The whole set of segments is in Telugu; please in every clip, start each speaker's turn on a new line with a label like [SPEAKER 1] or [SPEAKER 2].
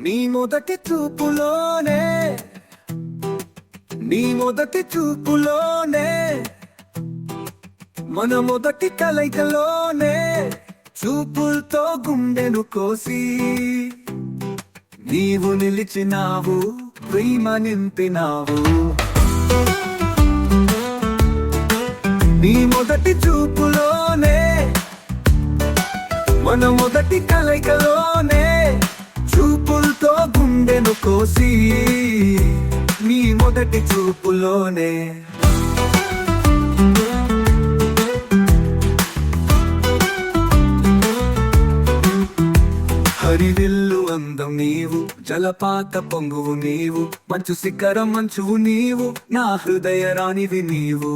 [SPEAKER 1] నీ మొదటి చూపులోనే నీ మొదటి చూపులోనే మన మొదటి కలయికలోనే చూపులతో గుండెను కోసి నీవు నిలిచినావు, ప్రేమ నింపినావు. నీ మొదటి చూపులోనే మన మొదటి కలయికలోనే చూపులతో గుండెను కోసి నీ మొదటి చూపులోనే హరివిల్లు అందం నీవు, జలపాత పొంగువు నీవు, మంచు శిఖరం మంచువు నీవు, నా హృదయ రాణివి నీవు.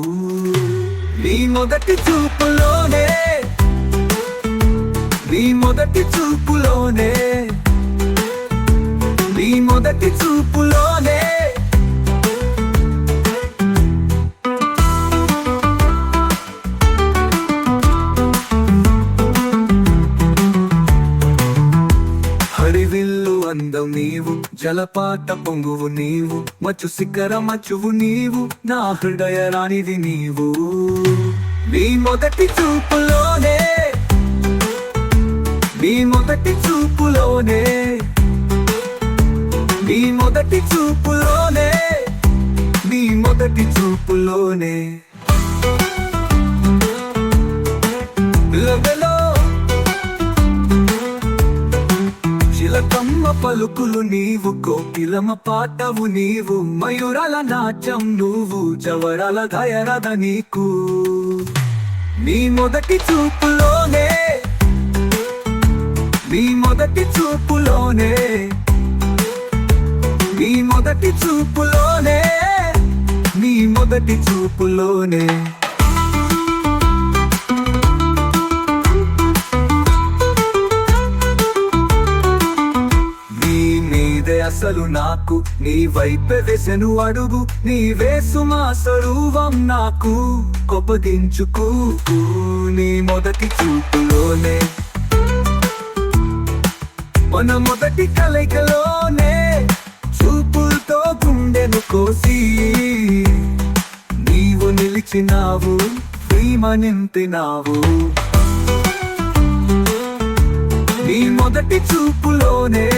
[SPEAKER 1] నీ మొదటి చూపులోనే నీ మొదటి చూపులోనే నీ మొదటి చూపులోనే హరివిల్లు అందం నీవు, జలపాత పొంగువు నీవు, మచ్చు శిఖర మచ్చువు నీవు, నా హృదయ రాణిది నీవు. నీ మొదటి చూపులోనే నీ మొదటి చూపులోనే నీ మొదటి చూపులోనే నీ మొదటి చూపులోనే లగలో చిలకమ్మ పలుకులు నీవు, కోకిలమ పాటవు నీవు, మయూరాల నాట్యం నువ్వు, జవరాల దయరద నీకు. నీ మొదటి చూపులోనే నీ మొదటి చూపులోనే నీ మొదటి చూపులోనే నీ మొదటి చూపులోనే అసలు నాకు నీ వైపే వేసెను అడుగు, నీ వేసు మా స్వరూపం నాకు కొప్పదించుకు. నీ మొదటి చూపులోనే మన మొదటి కలయికలోనే చూపులతో గుండెను కోసి నీవు నిలిచినావు, ప్రేమ నింపినావు. నీ మొదటి చూపులోనే